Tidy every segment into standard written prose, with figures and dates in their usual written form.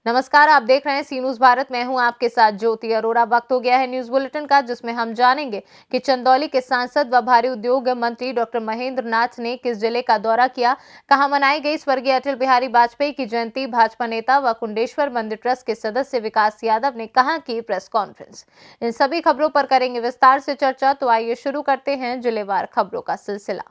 नमस्कार, आप देख रहे हैं सी न्यूज भारत। मैं हूं आपके साथ ज्योति अरोड़ा। वक्त हो गया है न्यूज बुलेटिन का, जिसमें हम जानेंगे कि चंदौली के सांसद व भारी उद्योग मंत्री डॉक्टर महेंद्र नाथ ने किस जिले का दौरा किया, कहां मनाई गई स्वर्गीय अटल बिहारी वाजपेयी की जयंती, भाजपा नेता व कुंडेश्वर मंदिर ट्रस्ट के सदस्य विकास यादव ने कहां की प्रेस कॉन्फ्रेंस। इन सभी खबरों पर करेंगे विस्तार से चर्चा। तो आइए शुरू करते हैं जिलेवार खबरों का सिलसिला।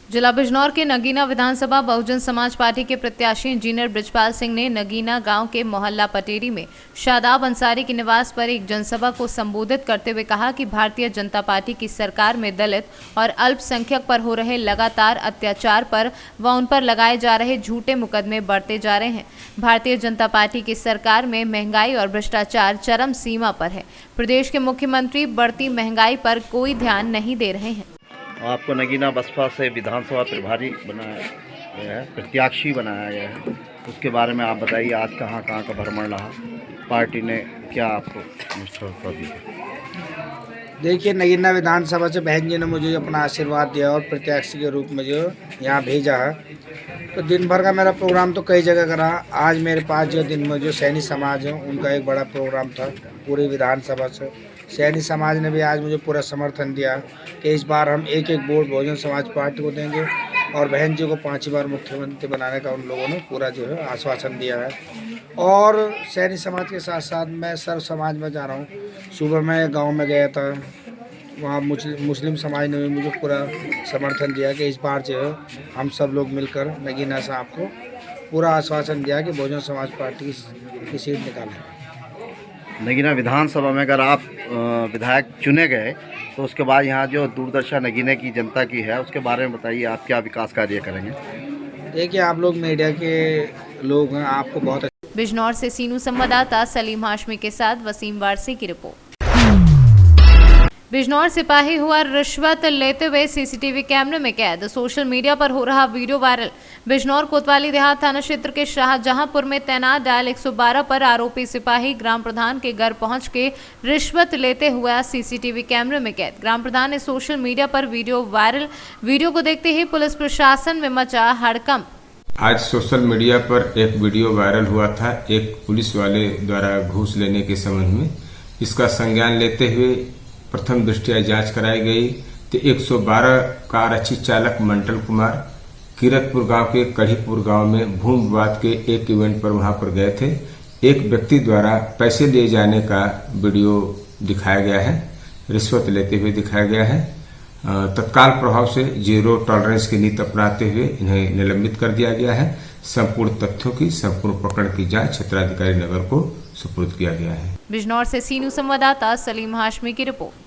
जिला बिजनौर के नगीना विधानसभा बहुजन समाज पार्टी के प्रत्याशी इंजीनियर बृजपाल सिंह ने नगीना गांव के मोहल्ला पटेरी में शादाब अंसारी के निवास पर एक जनसभा को संबोधित करते हुए कहा कि भारतीय जनता पार्टी की सरकार में दलित और अल्पसंख्यक पर हो रहे लगातार अत्याचार पर व उन पर लगाए जा रहे झूठे मुकदमे बढ़ते जा रहे हैं। भारतीय जनता पार्टी की सरकार में महंगाई और भ्रष्टाचार चरम सीमा पर है। प्रदेश के मुख्यमंत्री बढ़ती महंगाई पर कोई ध्यान नहीं दे रहे हैं। आपको नगीना बसपा से विधानसभा प्रभारी बनाया गया है, प्रत्याशी बनाया गया है, उसके बारे में आप बताइए। आज कहाँ कहाँ का भ्रमण रहा, पार्टी ने क्या आपको निष्ठा दी? देखिए, नगीना विधानसभा से बहन जी ने मुझे अपना आशीर्वाद दिया और प्रत्याशी के रूप में जो यहाँ भेजा है, तो दिन भर का मेरा प्रोग्राम तो कई जगह करा। आज मेरे पास जो दिन में जो सैनी समाज है उनका एक बड़ा प्रोग्राम था पूरी विधानसभा से। सैनी समाज ने भी आज मुझे पूरा समर्थन दिया कि इस बार हम एक वोट बहुजन समाज पार्टी को देंगे और बहन जी को 5 बार मुख्यमंत्री बनाने का उन लोगों ने पूरा जो है आश्वासन दिया है। और सैनी समाज के साथ साथ मैं सर्व समाज में जा रहा हूँ। सुबह मैं गांव में गया था, वहाँ मुस्लिम समाज ने भी मुझे पूरा समर्थन दिया कि इस बार जो है हम सब लोग मिलकर नगीना साहब को पूरा आश्वासन दिया कि बहुजन समाज पार्टी की सीट निकालें। नगीना विधानसभा में अगर आप विधायक चुने गए तो उसके बाद यहाँ जो दूरदर्शा नगीने की जनता की है उसके बारे में बताइए, आप क्या विकास कार्य करेंगे? देखिए, आप लोग मीडिया के लोग हैं, आपको बहुत। बिजनौर से सीनू संवाददाता सलीम हाशमी के साथ वसीम वारसी की रिपोर्ट। बिजनौर सिपाही हुआ रिश्वत लेते हुए सीसीटीवी कैमरे में कैद, सोशल मीडिया पर हो रहा वीडियो वायरल। बिजनौर कोतवाली देहात थाना क्षेत्र के शाहजहांपुर में तैनात डायल 112 पर आरोपी सिपाही ग्राम प्रधान के घर पहुंच के रिश्वत लेते हुए सीसीटीवी कैमरे में कैद। ग्राम प्रधान ने सोशल मीडिया पर वीडियो वायरल। वीडियो को देखते ही पुलिस प्रशासन में मचा हड़कंप। आज सोशल मीडिया पर एक वीडियो वायरल हुआ था एक पुलिस वाले द्वारा घूस लेने के संबंध में। इसका संज्ञान लेते हुए प्रथम दृष्टया जांच कराई गई तो 112 का आरक्षी चालक मंडल कुमार किरतपुर गांव के कढ़ीपुर गांव में भूमि विवाद के एक इवेंट पर वहां पर गए थे। एक व्यक्ति द्वारा पैसे लिए जाने का वीडियो दिखाया गया है, रिश्वत लेते हुए दिखाया गया है। तत्काल प्रभाव से जीरो टॉलरेंस की नीति अपनाते हुए इन्हें निलंबित कर दिया गया है। संपूर्ण तथ्यों की संपूर्ण प्रकरण की जांच क्षेत्राधिकारी नगर को सुपुर्द किया गया है। बिजनौर से सीनू संवाददाता सलीम हाशमी की रिपोर्ट।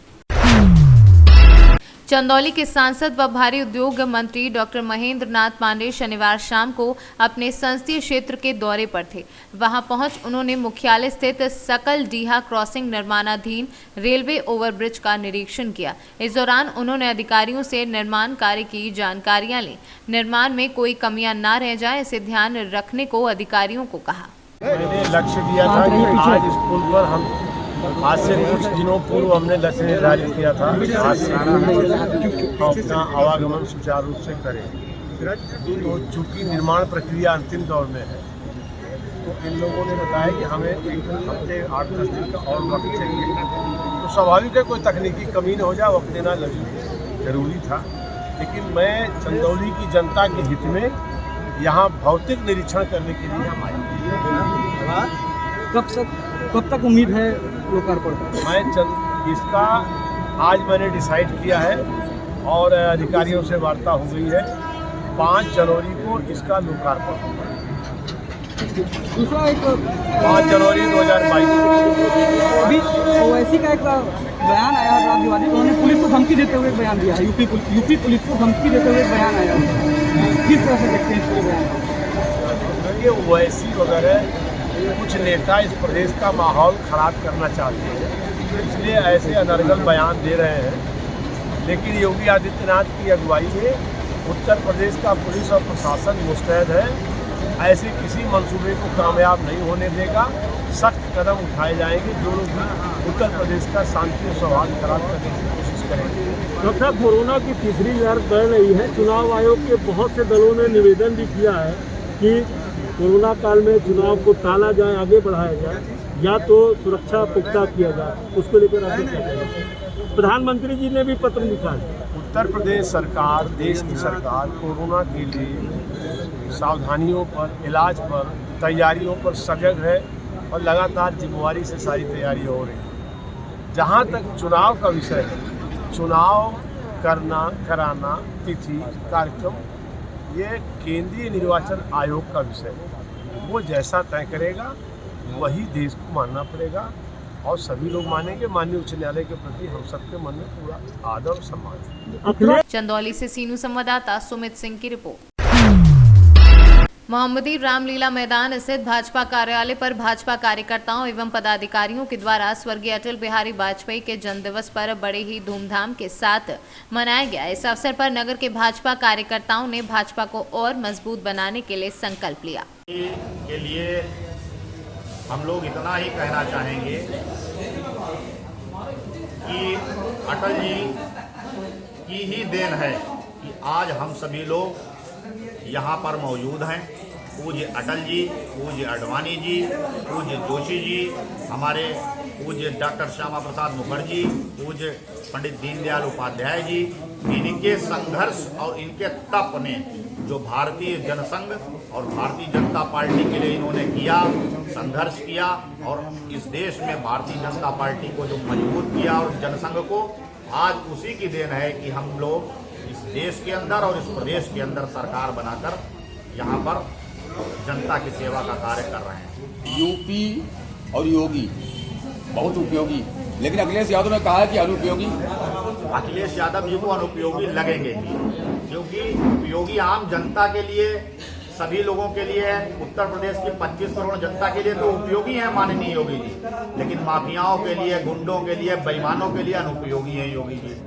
चंदौली के सांसद व भारी उद्योग मंत्री डॉक्टर महेंद्र नाथ पांडे शनिवार शाम को अपने संसदीय क्षेत्र के दौरे पर थे। वहां पहुंच उन्होंने मुख्यालय स्थित सकल डीहा क्रॉसिंग निर्माणाधीन रेलवे ओवरब्रिज का निरीक्षण किया। इस दौरान उन्होंने अधिकारियों से निर्माण कार्य की जानकारियां ली। निर्माण में कोई कमियां न रह जाए, इसे ध्यान रखने को अधिकारियों को कहा। मैंने लक्ष्य दिया था कि आज स्कूल पर हम आज से कुछ दिनों पूर्व हमने लक्ष्य निर्धारित किया था, आज से हम अपना आवागमन सुचारू रूप से करें। तो चूंकि निर्माण प्रक्रिया अंतिम दौर में है, तो इन लोगों ने बताया कि हमें एक हफ्ते 8-10 दिन का और वक्त चाहिए। तो स्वाभाविक है कोई तकनीकी कमी न हो जाए, वक्त देना जरूरी था। लेकिन मैं चंदौली की जनता के हित में यहाँ भौतिक निरीक्षण करने के लिए हम आए। कब तक उम्मीद है लोकार्पण? इसका आज मैंने डिसाइड किया है और अधिकारियों से वार्ता हो गई है। 5 जनवरी को इसका लोकार्पण होगा। दूसरा एक 5 जनवरी 2022 अभी ओवैसी का एक बयान आया है राष्ट्रवादी, उन्होंने पुलिस को धमकी देते हुए बयान दिया है। यूपी पुलिस को धमकी देते हुए बयान आया है। किस तरह से देखते हैं इसके बयान? देखिए, ओवैसी वगैरह कुछ नेता इस प्रदेश का माहौल खराब करना चाहते हैं, इसलिए ऐसे अनर्गल बयान दे रहे हैं। लेकिन योगी आदित्यनाथ की अगुवाई में उत्तर प्रदेश का पुलिस और प्रशासन मुस्तैद है, ऐसे किसी मंसूबे को कामयाब नहीं होने देगा। सख्त कदम उठाए जाएंगे जो लोग भी उत्तर प्रदेश का शांति और सौहार्द खराब करने की कोशिश करेंगे। डॉक्टर साहब, कोरोना की तीसरी लहर बढ़ रही है। चुनाव आयोग के बहुत से दलों ने निवेदन भी किया है कि कोरोना काल में चुनाव को टाला जाए, आगे बढ़ाया जाए, या तो सुरक्षा पुख्ता किया जाए, उसको लेकर आप क्या कहेंगे? प्रधानमंत्री जी ने भी पत्र लिखा है। उत्तर प्रदेश सरकार, देश की सरकार कोरोना के लिए सावधानियों पर, इलाज पर, तैयारियों पर सजग है और लगातार जिम्मेवारी से सारी तैयारियाँ हो रही हैं। जहाँ तक चुनाव का विषय है, चुनाव करना, कराना, तिथि, कार्यक्रम, ये केंद्रीय निर्वाचन आयोग का विषय है। वो जैसा तय करेगा वही देश को मानना पड़ेगा और सभी लोग मानेंगे। माननीय उच्च न्यायालय के प्रति हम सबके मन में पूरा आदर और सम्मान। चंदौली से सीनू संवाददाता सुमित सिंह की रिपोर्ट। मोहम्मदी रामलीला मैदान स्थित भाजपा कार्यालय पर भाजपा कार्यकर्ताओं एवं पदाधिकारियों के द्वारा स्वर्गीय अटल बिहारी वाजपेयी के जन्मदिवस पर बड़े ही धूमधाम के साथ मनाया गया। इस अवसर पर नगर के भाजपा कार्यकर्ताओं ने भाजपा को और मजबूत बनाने के लिए संकल्प लिया। के लिए हम लोग इतना ही कहना चाहेंगे कि अटल जी की ही देन है कि आज हम सभी लोग यहाँ पर मौजूद हैं। पूज्य अटल जी, पूज्य आडवाणी जी, पूज्य जोशी जी, हमारे पूज्य डॉक्टर श्यामा प्रसाद मुखर्जी, पूज्य पंडित दीनदयाल उपाध्याय जी, इनके संघर्ष और इनके तप ने जो भारतीय जनसंघ और भारतीय जनता पार्टी के लिए इन्होंने किया, संघर्ष किया और इस देश में भारतीय जनता पार्टी को जो मजबूत किया और जनसंघ को, आज उसी की देन है कि हम लोग इस देश के अंदर और इस प्रदेश के अंदर सरकार बनाकर यहाँ पर जनता की सेवा का कार्य कर रहे हैं। यूपी और योगी बहुत उपयोगी, लेकिन अखिलेश यादव ने कहा है कि अनुपयोगी। अखिलेश यादव जी को अनुपयोगी लगेंगे ही, क्योंकि उपयोगी आम जनता के लिए, सभी लोगों के लिए, उत्तर प्रदेश की 25 करोड़ जनता के लिए तो उपयोगी है माननीय योगी जी, लेकिन माफियाओं के लिए, गुंडों के लिए, बेईमानों के लिए अनुपयोगी है योगी जी।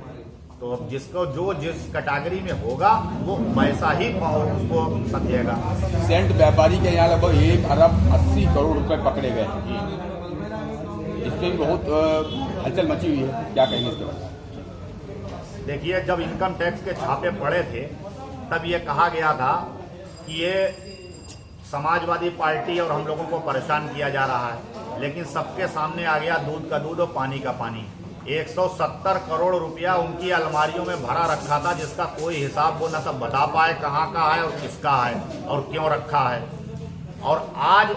तो अब जिसको जो जिस कैटेगरी में होगा वो वैसा ही उसको समझेगा। सेंट व्यापारी के यहाँ लगभग 1 अरब 80 करोड़ रुपए पकड़े गए। इसमें भी बहुत हलचल मची हुई है, क्या कहेंगे इसके बारे में? देखिए, जब इनकम टैक्स के छापे पड़े थे तब ये कहा गया था कि ये समाजवादी पार्टी और हम लोगों को परेशान किया जा रहा है, लेकिन सबके सामने आ गया दूध का दूध और पानी का पानी। 170 करोड़ रुपया उनकी अलमारियों में भरा रखा था, जिसका कोई हिसाब वो न तो बता पाए कहाँ का है और किसका है और क्यों रखा है। और आज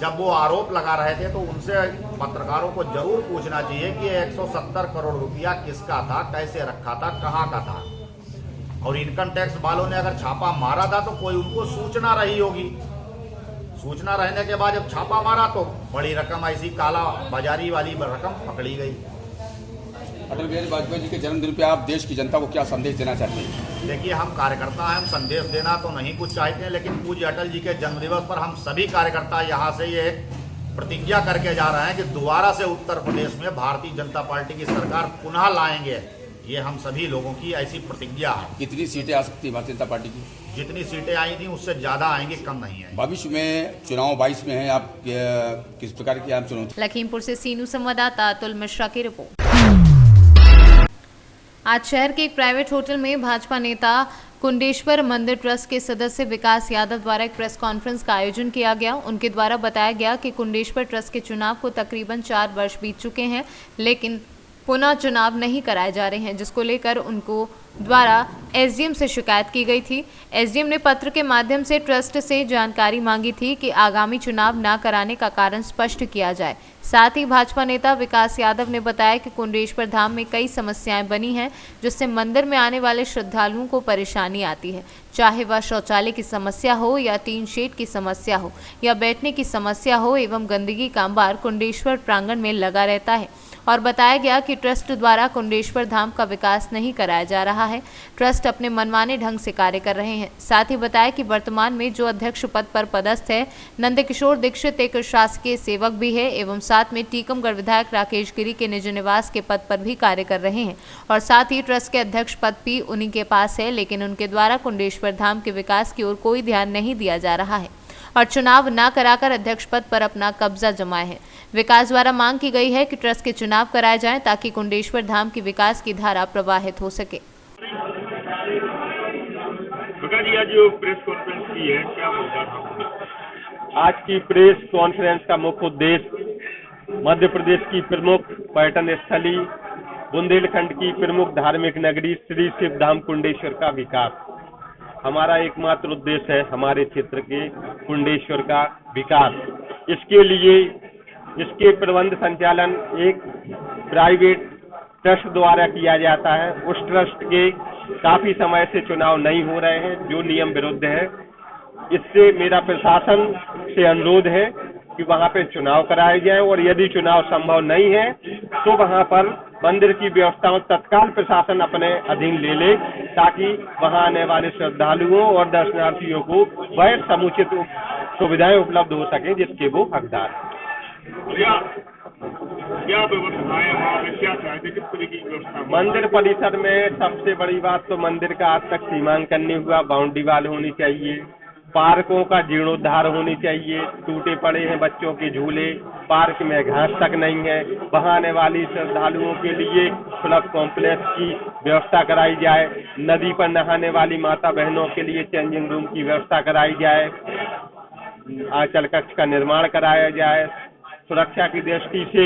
जब वो आरोप लगा रहे थे तो उनसे पत्रकारों को जरूर पूछना चाहिए कि 170 करोड़ रुपया किसका था, कैसे रखा था, कहाँ का था। और इनकम टैक्स वालों ने अगर छापा मारा था तो कोई उनको सूचना रही होगी। सूचना रहने के बाद जब छापा मारा तो बड़ी रकम, ऐसी काला बाजारी वाली रकम पकड़ी गई। अटल बिहारी वाजपेयी जी के जन्मदिन पे आप देश की जनता को क्या संदेश देना चाहते हैं? देखिए, हम कार्यकर्ता हैं, हम संदेश देना तो नहीं कुछ चाहते हैं, लेकिन पूज्य अटल जी के जन्मदिवस पर हम सभी कार्यकर्ता यहाँ से ये प्रतिज्ञा करके जा रहे हैं कि दोबारा से उत्तर प्रदेश में भारतीय जनता पार्टी की सरकार पुनः लाएंगे। ये हम सभी लोगों की ऐसी प्रतिज्ञा है। कितनी सीटें आ सकती है भारतीय जनता पार्टी की? जितनी सीटें आई थी उससे ज्यादा आएंगी, कम नहीं है। भविष्य में चुनाव 22 में है, आप किस प्रकार की आप चुनौती? लखीमपुर से सीनू संवाददाता अतुल मिश्रा की रिपोर्ट। आज शहर के एक प्राइवेट होटल में भाजपा नेता कुंडेश्वर मंदिर ट्रस्ट के सदस्य विकास यादव द्वारा एक प्रेस कॉन्फ्रेंस का आयोजन किया गया। उनके द्वारा बताया गया कि कुंडेश्वर ट्रस्ट के चुनाव को तकरीबन 4 वर्ष बीत चुके हैं, लेकिन पुनः चुनाव नहीं कराए जा रहे हैं, जिसको लेकर उनको द्वारा एसडीएम से शिकायत की गई थी। एसडीएम ने पत्र के माध्यम से ट्रस्ट से जानकारी मांगी थी कि आगामी चुनाव न कराने का कारण स्पष्ट किया जाए। साथ ही भाजपा नेता विकास यादव ने बताया कि कुंडेश्वर धाम में कई समस्याएं बनी हैं, जिससे मंदिर में आने वाले श्रद्धालुओं को परेशानी आती है, चाहे वह शौचालय की समस्या हो या टीन शेड की समस्या हो या बैठने की समस्या हो, एवं गंदगी का अंबार कुंडेश्वर प्रांगण में लगा रहता है। और बताया गया कि ट्रस्ट द्वारा कुंडेश्वर धाम का विकास नहीं कराया जा रहा है, ट्रस्ट अपने मनमाने ढंग से कार्य कर रहे हैं। साथ ही बताया कि वर्तमान में जो अध्यक्ष पद पर पदस्थ है नंदकिशोर दीक्षित एक शासकीय सेवक भी है, एवं साथ में टीकमगढ़ विधायक राकेश गिरी के निज निवास के पद पर भी कार्य कर रहे हैं, और साथ ही ट्रस्ट के अध्यक्ष पद भी उन्हीं के पास है, लेकिन उनके द्वारा कुंडेश्वर धाम के विकास की ओर कोई ध्यान नहीं दिया जा रहा है और चुनाव न कराकर अध्यक्ष पद पर अपना कब्जा जमाए है। विकास द्वारा मांग की गई है कि ट्रस्ट के चुनाव कराए जाएं ताकि कुंडेश्वर धाम की विकास की धारा प्रवाहित हो सके। जी आज जो प्रेस कॉन्फ्रेंस की है, क्या मुद्दा था? आज की प्रेस कॉन्फ्रेंस का मुख्य उद्देश्य मध्य प्रदेश की प्रमुख पर्यटन स्थली बुंदेलखंड की प्रमुख धार्मिक नगरी श्री शिवधाम कुंडेश्वर का विकास। हमारा एकमात्र उद्देश्य है हमारे क्षेत्र के कुंडेश्वर का विकास। इसके लिए इसके प्रबंध संचालन एक प्राइवेट ट्रस्ट द्वारा किया जाता है। उस ट्रस्ट के काफी समय से चुनाव नहीं हो रहे हैं, जो नियम विरुद्ध है। इससे मेरा प्रशासन से अनुरोध है कि वहां पे चुनाव कराए जाए, और यदि चुनाव संभव नहीं है तो वहां पर मंदिर की व्यवस्थाओं तत्काल प्रशासन अपने अधीन ले ले, ताकि वहां आने वाले श्रद्धालुओं और दर्शनार्थियों को वह समुचित सुविधाएं उपलब्ध हो सके जिसके वो हकदार हैं। क्या व्यवस्थाएं वहाँ में क्या चाहिए, किस तरह की व्यवस्था? मंदिर परिसर में सबसे बड़ी बात तो मंदिर का आज तक सीमांकन नहीं हुआ, बाउंड्री वाल होनी चाहिए, पार्कों का जीर्णोद्धार होनी चाहिए, टूटे पड़े हैं बच्चों के झूले, पार्क में घास तक नहीं है, वहां आने वाली श्रद्धालुओं के लिए क्लब कॉम्प्लेक्स की व्यवस्था कराई जाए, नदी पर नहाने वाली माता बहनों के लिए चेंजिंग रूम की व्यवस्था कराई जाए, आंचल कक्ष का निर्माण कराया जाए, सुरक्षा की दृष्टि से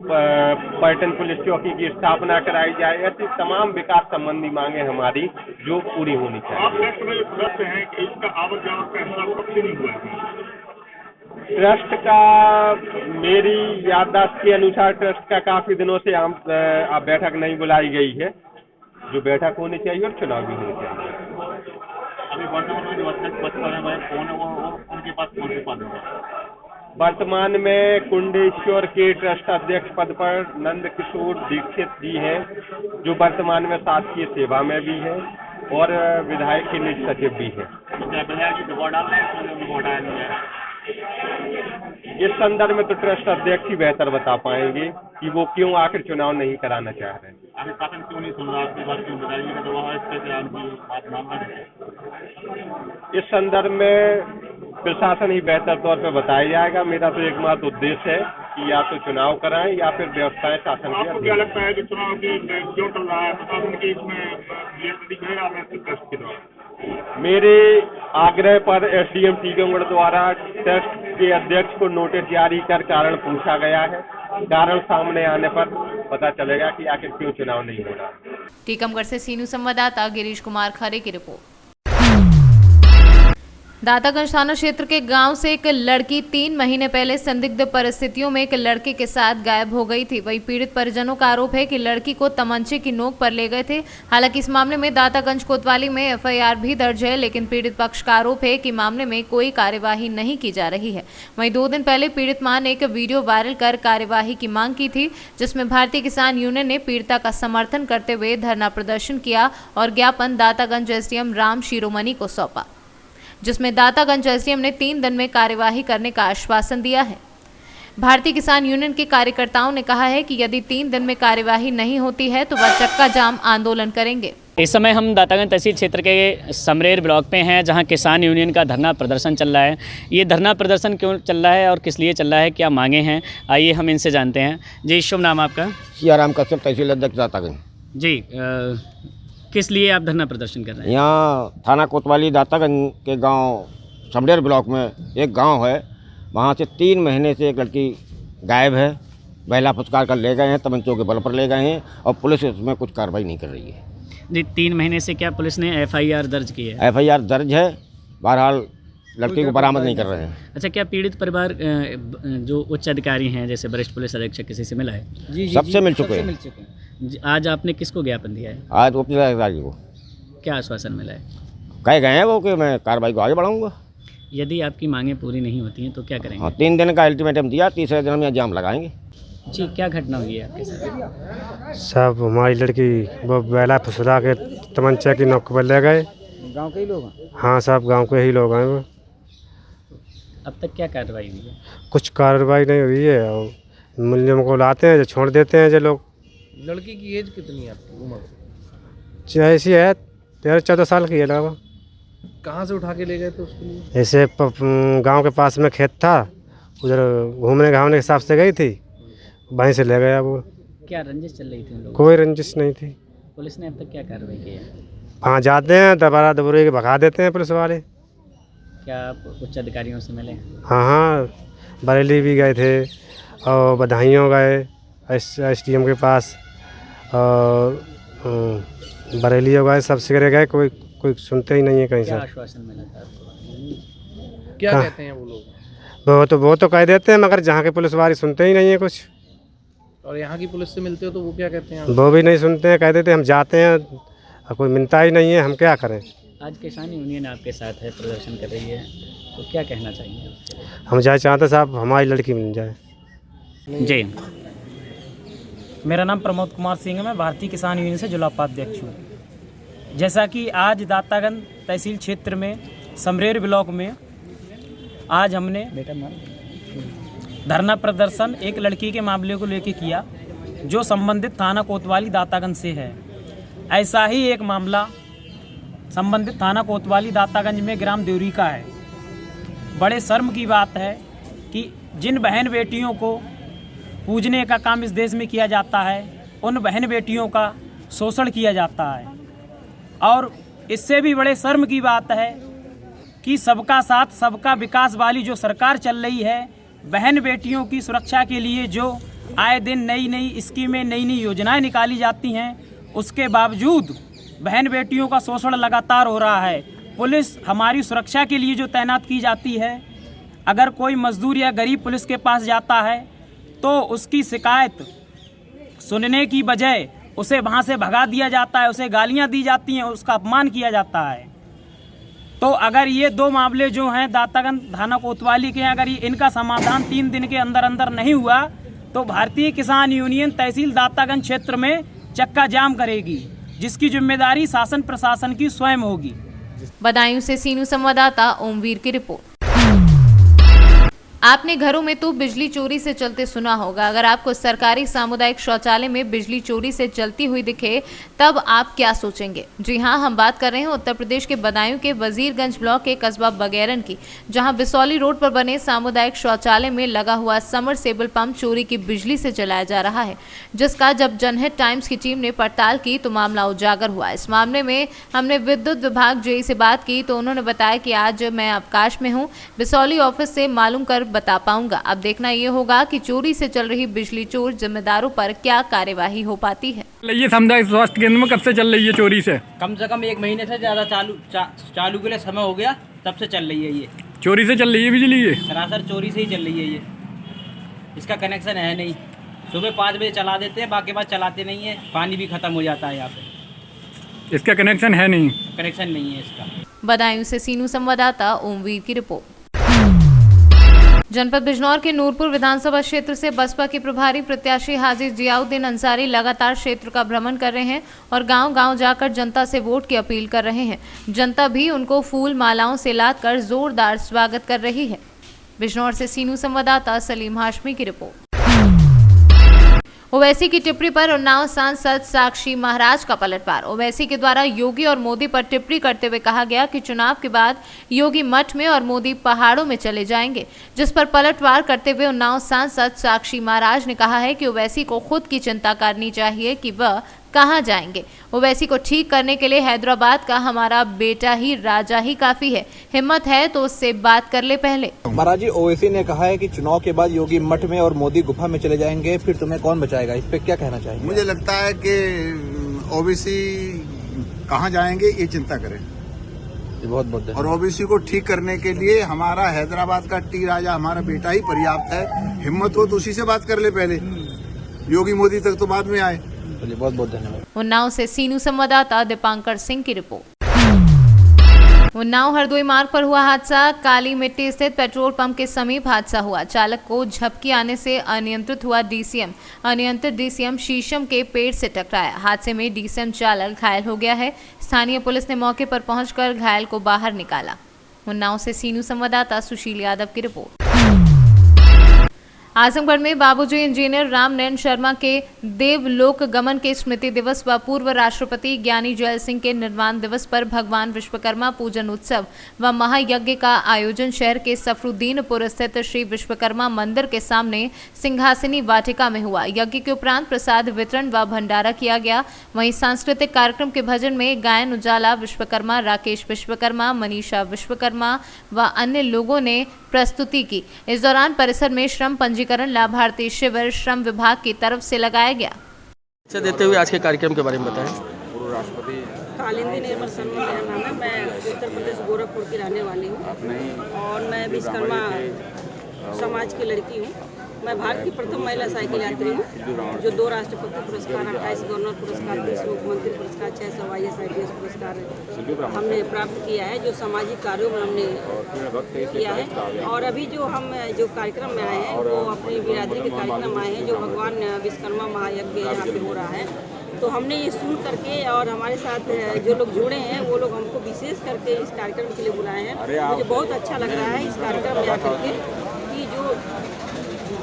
पर्यटन पुलिस चौकी की स्थापना कराई जाए। ऐसी तमाम विकास संबंधी मांगे हमारी जो पूरी होनी चाहिए। आप ट्रस्ट में सदस्य हैं कि इसका आवक जावक का हिसाब कब से नहीं हुआ है? ट्रस्ट का मेरी याददाश्त के अनुसार ट्रस्ट का काफी दिनों से बैठक नहीं बुलाई गई है, जो बैठक होनी चाहिए और चुनाव भी होने चाहिए। अभी वर्तमान में जो अध्यक्ष पद पर है कौन है, वो उनके पास कौन से पद है? वर्तमान में कुंडेश्वर के ट्रस्ट अध्यक्ष पद पर नंद किशोर दीक्षित जी हैं, जो वर्तमान में शासकीय सेवा में भी हैं और विधायक के निज सचिव भी हैं। विधायक जी दबाव डाल रहे हैं, उनको हटाया नहीं है। इस संदर्भ में तो ट्रस्ट अध्यक्ष ही बेहतर बता पाएंगे कि वो क्यों आखिर चुनाव नहीं कराना चाह रहे हैं। अभी शासन क्यों नहीं सुन रहा, आपकी बात क्यों बताइए कि दबाव इस तरह की बात मांग रहे हैं? इस संदर्भ में प्रशासन ही बेहतर तौर पर बताया जाएगा। मेरा तो एकमात्र उद्देश्य है कि या तो चुनाव कराएं या फिर व्यवस्थाएं शासन की। आपको क्या लगता है कि चुनाव की क्यों चल रहा है, प्रशासन की इसमें ये दिख रहा है ट्रस्ट के द्वारा? मेरे आग्रह पर एसडीएम टीकमगढ़ द्वारा ट्रस्ट के अध्यक्ष को नोटिस जारी कर कारण पूछा गया है। कारण सामने आने पर पता चलेगा कि आखिर क्यों चुनाव नहीं हो रहा। टीकमगढ़ से सीनू संवाददाता गिरीश कुमार खरे की रिपोर्ट। दातागंज थाना क्षेत्र के गांव से एक लड़की 3 महीने पहले संदिग्ध परिस्थितियों में एक लड़के के साथ गायब हो गई थी। वहीं पीड़ित परिजनों का आरोप है कि लड़की को तमंचे की नोक पर ले गए थे। हालांकि इस मामले में दातागंज कोतवाली में एफआईआर भी दर्ज है, लेकिन पीड़ित पक्ष का आरोप है कि मामले में कोई कार्यवाही नहीं की जा रही है। वहीं 2 दिन पहले पीड़ित मां ने एक वीडियो वायरल कर कार्यवाही की मांग की थी, जिसमें भारतीय किसान यूनियन ने पीड़िता का समर्थन करते हुए धरना प्रदर्शन किया और ज्ञापन दातागंज एसडीएम राम शिरोमणि को सौंपा, जिसमें दातागंज एसडीएम ने 3 दिन में कार्यवाही करने का आश्वासन दिया है। भारतीय किसान यूनियन के कार्यकर्ताओं ने कहा है कि यदि 3 दिन में कार्यवाही नहीं होती है तो वह चक्का जाम आंदोलन करेंगे। इस समय हम दातागंज तहसील क्षेत्र के समरेर ब्लॉक पे हैं, जहां किसान यूनियन का धरना प्रदर्शन चल रहा है। ये धरना प्रदर्शन क्यों चल रहा है और किस लिए चल रहा है, क्या मांगे हैं, आइए हम इनसे जानते हैं। जी, शुभ नाम आपका? सियाराम कश्यप, तहसील अध्यक्ष दातागंज। जी, किस लिए आप धरना प्रदर्शन कर रहे हैं? यहाँ थाना कोतवाली दातागंज के गांव समरेर ब्लॉक में एक गांव है, वहाँ से 3 महीने से एक लड़की गायब है। बहला फुसकार कर ले गए हैं, तमंचों के बल पर ले गए हैं और पुलिस इसमें कुछ कार्रवाई नहीं कर रही है। जी, 3 महीने से क्या पुलिस ने एफआईआर दर्ज की है? एफआईआर दर्ज है, बहरहाल लड़की को बरामद नहीं कर रहे हैं। अच्छा, क्या पीड़ित परिवार जो उच्च अधिकारी हैं, जैसे वरिष्ठ पुलिस अधीक्षक, किसी से मिला है? जी, सबसे मिल चुके हैं। आज आपने किसको ज्ञापन दिया है? आज उपजिला अधिकारी को। क्या आश्वासन मिला है? कह गए हैं वो कि मैं कार्रवाई को आगे बढ़ाऊंगा। यदि आपकी मांगें पूरी नहीं होती हैं तो क्या करेंगे? हाँ, 3 दिन का अल्टीमेटम दिया, तीसरे दिन हम यहाँ जाम लगाएंगे। जी, क्या घटना हुई है आपके साथ? सब हमारी लड़की वो बैला फुसला के तमंचा की नोक पर ले गए। गांव के ही लोग हैं? हाँ, सब गांव के ही लोग हैं। वो अब तक क्या कार्रवाई हुई है? कुछ कार्रवाई नहीं हुई है और मुलजिम को लाते हैं जो छोड़ देते हैं जो लोग। लड़की की एज कितनी है आपकी उम्र? ऐसी है 13-14 साल की है लगा। कहाँ से उठा के ले गए थे उसके लिए? ऐसे गांव के पास में खेत था, उधर घूमने घामने के हिसाब से गई थी, वहीं से ले गया वो। क्या रंजिश चल रही थी उन लोगों? कोई रंजिश नहीं थी। पुलिस ने अब तक क्या कार्रवाई की है? वहाँ जाते हैं, दबारा दबोरे के भगा देते हैं पुलिस वाले। क्या आप उच्च अधिकारियों से मिले? हाँ हाँ, बरेली भी गए थे और बधाइयों गए SDM के पास, और बरेली हो गए, सब जगह गए, कोई सुनते ही नहीं है कहीं से। क्या आश्वासन मिला था आपको? क्या कहते हैं वो लोग? वो तो कह देते हैं, मगर जहाँ के पुलिस वाले सुनते ही नहीं है कुछ। और यहाँ की पुलिस से मिलते हो तो वो क्या कहते हैं? वो भी नहीं सुनते हैं, कह देते हैं हम जाते हैं, कोई मिलता ही नहीं है, हम क्या करें। आज किसान यूनियन आपके साथ है, प्रदर्शन कर रही है, तो क्या कहना चाहिए? हम जाए चाहते साहब हमारी लड़की मिल जाए। जी, मेरा नाम प्रमोद कुमार सिंह है, मैं भारतीय किसान यूनियन से जिला उपाध्यक्ष हूँ। जैसा कि आज दातागंज तहसील क्षेत्र में समरेर ब्लॉक में आज हमने धरना प्रदर्शन एक लड़की के मामले को लेकर किया जो संबंधित थाना कोतवाली दातागंज से है। ऐसा ही एक मामला संबंधित थाना कोतवाली दातागंज में ग्राम देवरी का है। बड़े शर्म की बात है कि जिन बहन बेटियों को पूजने का काम इस देश में किया जाता है, उन बहन बेटियों का शोषण किया जाता है। और इससे भी बड़े शर्म की बात है कि सबका साथ सबका विकास वाली जो सरकार चल रही है, बहन बेटियों की सुरक्षा के लिए जो आए दिन नई नई स्कीमें, नई नई योजनाएं निकाली जाती हैं, उसके बावजूद बहन बेटियों का शोषण लगातार हो रहा है। पुलिस हमारी सुरक्षा के लिए जो तैनात की जाती है, अगर कोई मजदूर या गरीब पुलिस के पास जाता है तो उसकी शिकायत सुनने की बजाय उसे वहाँ से भगा दिया जाता है, उसे गालियाँ दी जाती हैं, उसका अपमान किया जाता है। तो अगर ये दो मामले जो हैं दातागंज थाना कोतवाली के, अगर ये इनका समाधान 3 दिन के अंदर अंदर नहीं हुआ तो भारतीय किसान यूनियन तहसील दातागंज क्षेत्र में चक्का जाम करेगी, जिसकी जिम्मेदारी शासन प्रशासन की स्वयं होगी। बदायूं से सीनू संवाददाता ओमवीर की रिपोर्ट। आपने घरों में तो बिजली चोरी से चलते सुना होगा। अगर आपको सरकारी सामुदायिक शौचालय में बिजली चोरी से चलती हुई दिखे तब आप क्या सोचेंगे? जी हां, हम बात कर रहे हैं उत्तर प्रदेश के बदायूं के वजीरगंज ब्लॉक के कस्बा बगैरन की, जहां बिसौली रोड पर बने सामुदायिक शौचालय में लगा हुआ समरसेबल पंप चोरी की बिजली से चलाया जा रहा है, जिसका जब जनहित टाइम्स की टीम ने पड़ताल की तो मामला उजागर हुआ। इस मामले में हमने विद्युत विभाग जेई से बात की तो उन्होंने बताया कि आज मैं अवकाश में हूँ, बिसौली ऑफिस से मालूम कर बता पाऊंगा। अब देखना ये होगा कि चोरी से चल रही बिजली चोर जिम्मेदारों पर क्या कार्यवाही हो पाती है। ये सामुदायिक स्वास्थ्य केंद्र में कब से चल रही है चोरी से? कम 1 महीने से ज़्यादा चालू के लिए समय हो गया, तब से चल रही है। ये चोरी से चल रही है बिजली? ये सरासर चोरी से ही चल रही है। ये इसका कनेक्शन है नहीं, सुबह 5 बजे चला देते हैं, बाकी बाद चलाते नहीं है। पानी भी खत्म हो जाता है यहाँ पे। इसका कनेक्शन है नहीं? कनेक्शन नहीं है इसका। बदायूं से सीनू संवाददाता ओमवीर की रिपोर्ट। जनपद बिजनौर के नूरपुर विधानसभा क्षेत्र से बसपा के प्रभारी प्रत्याशी हाजी जियाउद्दीन अंसारी लगातार क्षेत्र का भ्रमण कर रहे हैं और गांव-गांव जाकर जनता से वोट की अपील कर रहे हैं। जनता भी उनको फूल मालाओं से लादकर जोरदार स्वागत कर रही है। बिजनौर से सीनू संवाददाता सलीम हाशमी की रिपोर्ट। ओवैसी की टिप्पणी पर उन्नाव सांसद साक्षी महाराज का पलटवार। ओवैसी के द्वारा योगी और मोदी पर टिप्पणी करते हुए कहा गया कि चुनाव के बाद योगी मठ में और मोदी पहाड़ों में चले जाएंगे, जिस पर पलटवार करते हुए उन्नाव सांसद साक्षी महाराज ने कहा है कि ओवैसी को खुद की चिंता करनी चाहिए कि वह कहां जाएंगे। ओवैसी को ठीक करने के लिए हैदराबाद का हमारा बेटा ही राजा ही काफी है, हिम्मत है तो उससे बात कर ले पहले। महाराज जी, ओवैसी ने कहा है कि चुनाव के बाद योगी मठ में और मोदी गुफा में चले जाएंगे, फिर तुम्हें कौन बचाएगा? इस पे क्या कहना चाहिए? मुझे लगता है कि ओवैसी कहां जाएंगे ये चिंता करें। बहुत और ओबीसी को ठीक करने के लिए हमारा हैदराबाद का टी राजा हमारा बेटा ही पर्याप्त है। हिम्मत हो तो उसी से बात कर ले पहले, योगी मोदी तक तो बाद में आए। बहुत बहुत धन्यवाद। उन्नाव से सीनू संवाददाता दीपांकर सिंह की रिपोर्ट। उन्नाव हरदोई मार्ग पर हुआ हादसा। काली मिट्टी स्थित पेट्रोल पंप के समीप हादसा हुआ। चालक को झपकी आने से अनियंत्रित हुआ डीसीएम। अनियंत्रित डीसीएम शीशम के पेड़ से टकराया। हादसे में डीसीएम चालक घायल हो गया है। स्थानीय पुलिस ने मौके पर पहुंचकर घायल को बाहर निकाला। उन्नाव से सीनू संवाददाता सुशील यादव की रिपोर्ट। आजमगढ़ में बाबूजी इंजीनियर राम नयन शर्मा के देवलोक गमन के स्मृति दिवस व पूर्व राष्ट्रपति ज्ञानी जैल सिंह के निर्वाण दिवस पर भगवान विश्वकर्मा पूजन उत्सव व महायज्ञ का आयोजन शहर के सफरुद्दीनपुर स्थित श्री विश्वकर्मा मंदिर के सामने सिंहासनी वाटिका में हुआ। यज्ञ के उपरांत प्रसाद वितरण व भंडारा किया गया। वहीं सांस्कृतिक कार्यक्रम के भजन में गायन उजाला विश्वकर्मा, राकेश विश्वकर्मा, मनीषा विश्वकर्मा व अन्य लोगों ने प्रस्तुति की। इस दौरान परिसर में श्रम पंजीकरण लाभार्थी शिविर श्रम विभाग की तरफ से लगाया गया। अच्छा देते हुए आज के कार्यक्रम के बारे में बताएं। पूर्व राष्ट्रपति कालिंदी निर्मल शर्मा मेरा नाम है। मैं उत्तर प्रदेश गोरखपुर की रहने वाली हूँ और मैं विश्वकर्मा समाज की लड़की हूँ। मैं भारत की प्रथम महिला साइकिल यात्री हूँ जो 2 राष्ट्रपति पुरस्कार, 28 गवर्नर पुरस्कार, 20 मुख्यमंत्री पुरस्कार, 600 IAS IPS पुरस्कार हमने प्राप्त किया है, जो सामाजिक कार्यों में हमने किया है। और अभी जो हम जो कार्यक्रम में आए हैं वो अपनी बिरादरी के कार्यक्रम आए हैं जो भगवान विश्वकर्मा महायज्ञ यहाँ पे हो रहा है। तो हमने ये सुन करके और हमारे साथ जो लोग जुड़े हैं वो लोग हमको विशेष करके इस कार्यक्रम के लिए बुलाए हैं। मुझे बहुत अच्छा लग रहा है इस कार्यक्रम में आकर के कि जो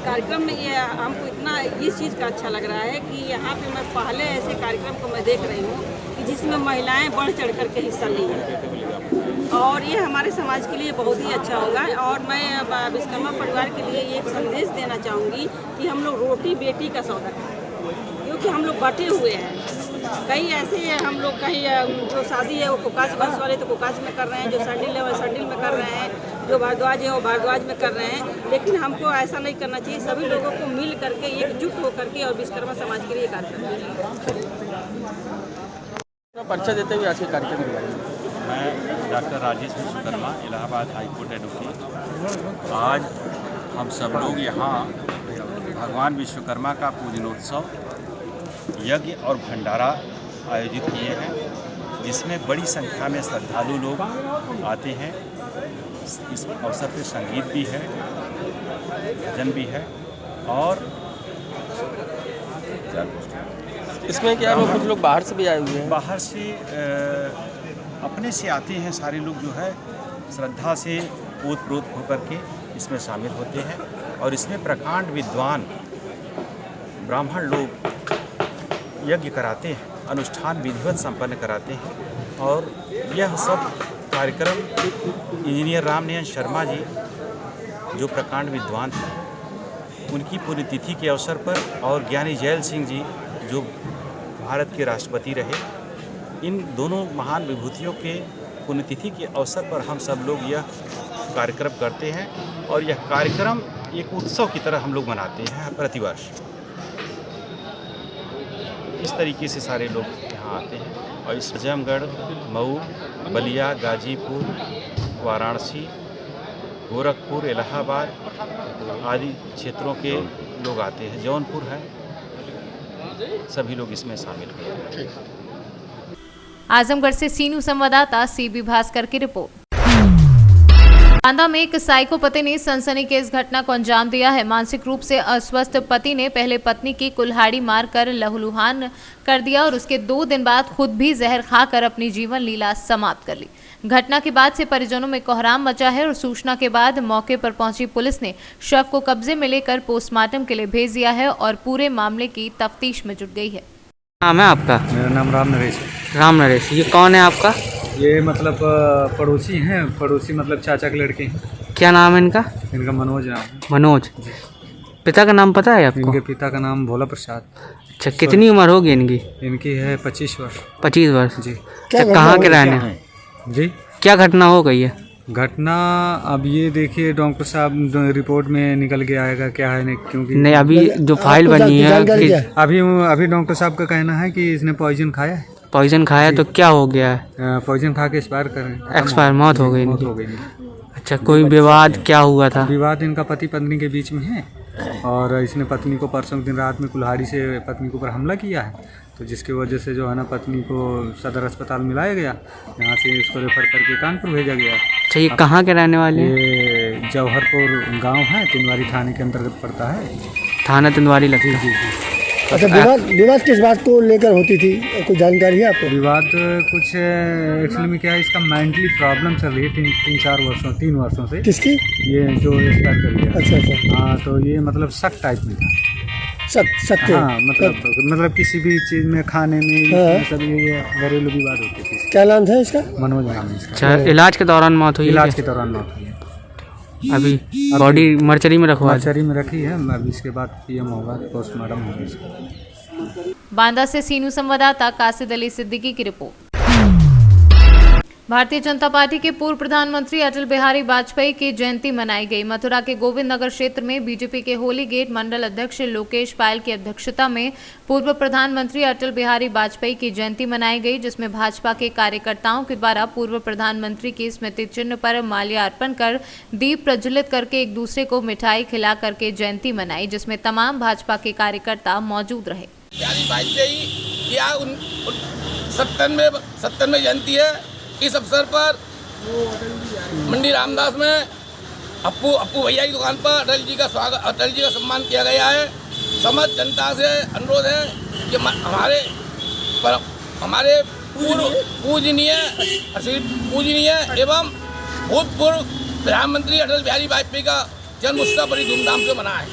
कार्यक्रम में ये हमको इतना इस चीज़ का अच्छा लग रहा है कि यहाँ पे मैं पहले ऐसे कार्यक्रम को मैं देख रही हूँ कि जिसमें महिलाएं बढ़ चढ़ कर के हिस्सा ली हैं और ये हमारे समाज के लिए बहुत ही अच्छा होगा। और मैं विश्वकर्मा परिवार के लिए एक संदेश देना चाहूँगी कि हम लोग रोटी बेटी का सौदा करें, क्योंकि हम लोग बटे हुए हैं। कई ऐसे हम लोग कहीं जो शादी है वो कुकास वंश वाले तो कुकास में कर रहे हैं, जो संडिल है वो संडिल में कर रहे हैं, जो भारद्वाज है वो भारद्वाज में कर रहे हैं। लेकिन हमको ऐसा नहीं करना चाहिए। सभी लोगों को मिल करके एकजुट होकर के और विश्वकर्मा समाज के लिए कार्य करना चाहिए। परिचय देते हुए आज के कार्यक्रम के बारे में। मैं doctor Rajesh Vishwakarma, Allahabad high court advocate. आज हम सब लोग यहाँ भगवान विश्वकर्मा का पूजनोत्सव, यज्ञ और भंडारा आयोजित किए हैं, जिसमें बड़ी संख्या में श्रद्धालु लोग आते हैं। इस अवसर पर संगीत भी है, भजन भी है और इसमें क्या है, कुछ लोग बाहर से भी आए हुए हैं। बाहर से अपने से आते हैं सारे लोग, जो है श्रद्धा से ओतप्रोत होकर के इसमें शामिल होते हैं। और इसमें प्रकांड विद्वान ब्राह्मण लोग यज्ञ कराते हैं, अनुष्ठान विधिवत संपन्न कराते हैं। और यह सब कार्यक्रम इंजीनियर राम नयन शर्मा जी जो प्रकांड विद्वान थे, उनकी पुण्यतिथि के अवसर पर, और ज्ञानी जैल सिंह जी जो भारत के राष्ट्रपति रहे, इन दोनों महान विभूतियों के पुण्यतिथि के अवसर पर हम सब लोग यह कार्यक्रम करते हैं। और यह कार्यक्रम एक उत्सव की तरह हम लोग मनाते हैं प्रतिवर्ष। इस तरीके से सारे लोग यहाँ आते हैं। और इस आजमगढ़, मऊ, बलिया, गाजीपुर, वाराणसी, गोरखपुर, इलाहाबाद आदि क्षेत्रों के लोग आते हैं, जौनपुर है, सभी लोग इसमें शामिल होते हैं। आजमगढ़ से सीनू संवाददाता CB भास्कर की रिपोर्ट। बांदा में एक साइको पति ने सनसनीखेज घटना को अंजाम दिया है। मानसिक रूप से अस्वस्थ पति ने पहले पत्नी की कुल्हाड़ी मारकर लहूलुहान कर दिया और उसके 2 दिन बाद खुद भी जहर खाकर अपनी जीवन लीला समाप्त कर ली। घटना के बाद से परिजनों में कोहराम मचा है और सूचना के बाद मौके पर पहुंची पुलिस ने शव को कब्जे में लेकर पोस्टमार्टम के लिए भेज दिया है और पूरे मामले की तफ्तीश में जुट गई है। नाम है आपका? मेरा नाम राम नरेश है। राम नरेश, ये कौन है आपका? ये मतलब पड़ोसी हैं, पड़ोसी मतलब चाचा के लड़के हैं। क्या नाम है इनका? इनका मनोज नाम है। मनोज। पिता का नाम पता है आपको? इनके पिता का नाम भोला प्रसाद। अच्छा, कितनी उम्र होगी इनकी? इनकी है 25 वर्ष। 25 वर्ष जी। कहाँ के रहने हैं जी? क्या घटना हो गई है? घटना अब ये देखिए डॉक्टर साहब रिपोर्ट में निकल के आएगा क्या है, क्योंकि नहीं अभी जो फाइल बनी है अभी डॉक्टर साहब का कहना है कि इसने पॉइजन खाया है। पॉइजन खाया तो क्या हो गया है? पॉइजन खा के एक्सपायर मौत हो गई इनकी। अच्छा, कोई विवाद क्या हुआ था? विवाद इनका पति पत्नी के बीच में है और इसने पत्नी को परसों दिन रात में कुल्हाड़ी से पत्नी के ऊपर हमला किया है, तो जिसकी वजह से जो है ना पत्नी को सदर अस्पताल में लाया गया, यहाँ से इसको रेफर करके कानपुर भेजा गया। अच्छा, ये कहाँ के रहने वाले हैं? ये जौहरपुर गांव है, तिनवारी थाने के अंतर्गत पड़ता है। थाना तिनवारी लगता है। जी। अच्छा, विवाद विवाद किस बात को लेकर होती थी, कोई जानकारी है आपको? विवाद कुछ एक्चुअली में क्या है, इसका मेंटली प्रॉब्लम चल रही है 3 वर्षों से। किसकी? ये जो एक्सपायर कर गया। अच्छा। हाँ, तो ये मतलब शक टाइप में था। शक? हाँ, मतलब किसी भी चीज़ में, खाने में, सब ये घरेलू विवाद होते थे। क्या नाम था इसका? मनोज नाम है इसका। अच्छा, इलाज के दौरान मौत हुई? इलाज के दौरान मौत हुई है। अभी बॉडी मर्चरी में रखवा मर्चरी में रखी है। अभी इसके बाद पीएम होगा, पोस्टमार्टम होगा इसका। बांदा से सीनू संवाददाता कासिद अली सिद्दीकी की रिपोर्ट। भारतीय जनता पार्टी के पूर्व प्रधानमंत्री अटल बिहारी वाजपेयी की जयंती मनाई गई। मथुरा के गोविंद नगर क्षेत्र में बीजेपी के होली गेट मंडल अध्यक्ष लोकेश पायल की अध्यक्षता में पूर्व प्रधानमंत्री अटल बिहारी वाजपेयी की जयंती मनाई गई, जिसमें भाजपा के कार्यकर्ताओं के द्वारा पूर्व प्रधानमंत्री की स्मृति चिन्ह पर माल्यार्पण कर दीप प्रज्वलित करके एक दूसरे को मिठाई खिला करके जयंती मनाई, जिसमें तमाम भाजपा के कार्यकर्ता मौजूद रहे। वाजपेयी की 97 जयंती है। इस अवसर पर मंडी रामदास में अप्पू भैया की दुकान पर अटल जी का स्वागत, अटल जी का सम्मान किया गया है। समस्त जनता से अनुरोध है कि हमारे पूजनीय एवं भूतपूर्व प्रधानमंत्री अटल बिहारी वाजपेयी का जन्म उत्सव बड़ी धूमधाम से मनाया है।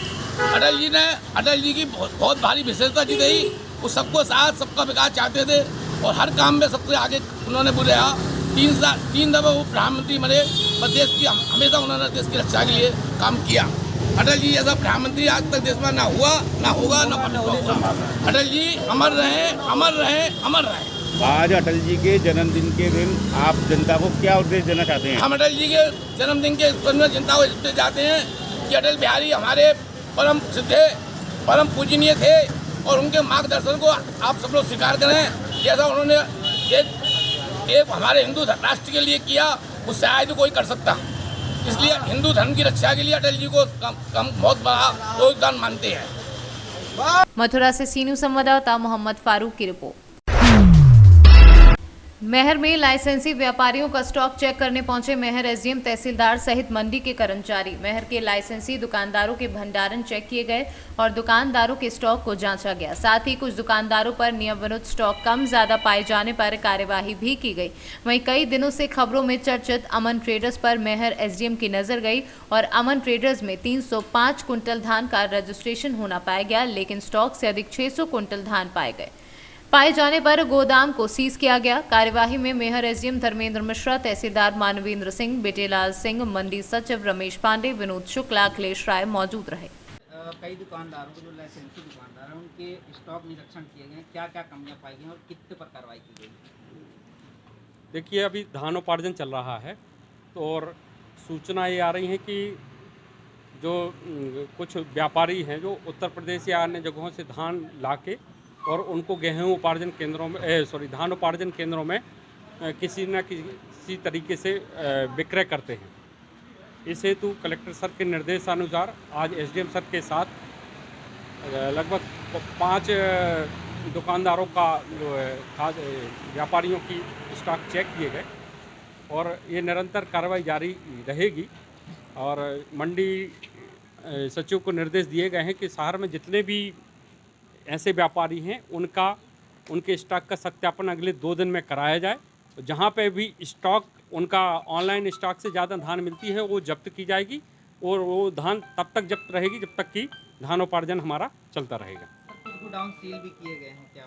अटल जी की बहुत भारी विशेषता जी थी। वो सबको साथ, सबका विकास चाहते थे और हर काम में सबसे आगे उन्होंने बुलाया। 3 दफा वो प्रधानमंत्री बने, पर देश की हमेशा उन्होंने देश की रक्षा के लिए काम किया। अटल जी जैसा प्रधानमंत्री आज तक देश में ना हुआ, ना होगा, ना कभी होगा। अटल जी अमर रहे, अमर रहे, अमर रहे। आज अटल जी के जन्मदिन के दिन आप जनता को क्या उपदेश देना चाहते हैं? हम अटल जी के जन्मदिन के जनता को उपदेश चाहते हैं कि अटल बिहारी हमारे परम सिद्ध, परम पूजनीय थे और उनके मार्गदर्शन को आप सब लोग स्वीकार करें। जैसा उन्होंने एक हमारे हिंदू राष्ट्र के लिए किया, वो शायद कोई कर सकता। इसलिए हिंदू धर्म की रक्षा के लिए अटल जी को हम बहुत बड़ा योगदान मानते हैं। मथुरा से सीनू संवाददाता मोहम्मद फारूक की रिपोर्ट। मेहर में लाइसेंसी व्यापारियों का स्टॉक चेक करने पहुंचे मेहर एसडीएम, तहसीलदार सहित मंडी के कर्मचारी। मेहर के लाइसेंसी दुकानदारों के भंडारण चेक किए गए और दुकानदारों के स्टॉक को जांचा गया। साथ ही कुछ दुकानदारों पर नियम विरुद्ध स्टॉक कम ज्यादा पाए जाने पर कार्यवाही भी की गई। वहीं कई दिनों से खबरों में चर्चित अमन ट्रेडर्स पर मेहर एसडीएम की नजर गई और अमन ट्रेडर्स में 305 कुंटल धान का रजिस्ट्रेशन होना पाया गया, लेकिन स्टॉक से अधिक 600 कुंटल धान पाए जाने पर गोदाम को सीज किया गया। कार्यवाही में मेहर एसडीएम धर्मेंद्र मिश्रा, तहसीलदार मानवेंद्र सिंह, बेटेलाल सिंह, मंडी सचिव रमेश पांडे, विनोद शुक्ला, अखिलेश राय मौजूद रहे। कई दुकानदारों को, जो लाइसेंसी दुकानदार हैं, उनके स्टॉक निरीक्षण किए गए, क्या क्या कमियां पाई गई और कितने पर कार्रवाई की गई? देखिए, अभी धानोपार्जन चल रहा है तो और सूचना ये आ रही है कि जो कुछ व्यापारी हैं जो उत्तर प्रदेश या अन्य जगहों से धान लाके और उनको गेहूं उपार्जन केंद्रों में धान उपार्जन केंद्रों में किसी न किसी तरीके से विक्रय करते हैं। इस हेतु कलेक्टर सर के निर्देशानुसार आज एसडीएम सर के साथ लगभग 5 दुकानदारों का जो है व्यापारियों की स्टॉक चेक किए गए और ये निरंतर कार्रवाई जारी रहेगी। और मंडी सचिव को निर्देश दिए गए हैं कि शहर में जितने भी ऐसे व्यापारी हैं उनके स्टॉक का सत्यापन अगले 2 दिन में कराया जाए। जहां पे भी स्टॉक उनका ऑनलाइन स्टॉक से ज़्यादा धान मिलती है वो जब्त की जाएगी और वो धान तब तक जब्त रहेगी जब तक कि धानोपार्जन हमारा चलता रहेगा। कुछ गोडाउन सील भी किए गए हैं क्या?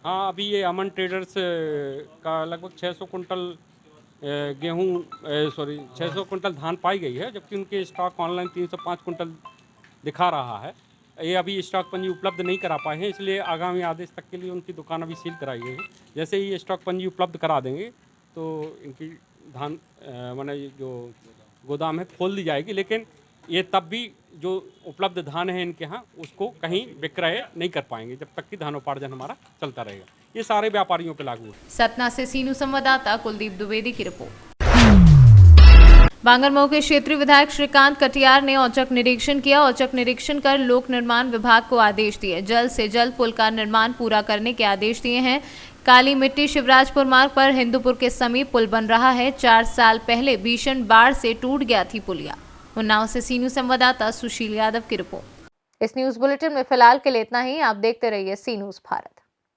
हाँ, अभी ये अमन ट्रेडर्स का लगभग 600 कुंटल 600 कुंटल धान पाई गई है, जबकि उनके स्टॉक ऑनलाइन 305 कुंटल दिखा रहा है। ये अभी स्टॉक पंजी उपलब्ध नहीं करा पाए हैं, इसलिए आगामी आदेश तक के लिए उनकी दुकान अभी सील कराई गई है। जैसे ही ये स्टॉक पंजी उपलब्ध करा देंगे तो इनकी धान माने जो गोदाम है खोल दी जाएगी, लेकिन ये तब भी जो उपलब्ध धान है इनके यहाँ उसको कहीं विक्रय नहीं कर पाएंगे जब तक कि धानोपार्जन हमारा चलता रहेगा। ये सारे व्यापारियों पे लागू है। सतना से सीनू संवाददाता कुलदीप द्विवेदी की रिपोर्ट। बांगरमऊ के क्षेत्रीय विधायक श्रीकांत कटियार ने औचक निरीक्षण किया। औचक निरीक्षण कर लोक निर्माण विभाग को आदेश दिए, जल्द से जल्द पुल का निर्माण पूरा करने के आदेश दिए हैं। काली मिट्टी शिवराजपुर मार्ग पर हिंदूपुर के समीप पुल बन रहा है। 4 साल पहले भीषण बाढ़ से टूट गया थी पुलिया। उन्नाव से सीनू संवाददाता सुशील यादव की रिपोर्ट। इस न्यूज बुलेटिन में फिलहाल के लिए इतना ही। आप देखते रहिए सी न्यूज भारत।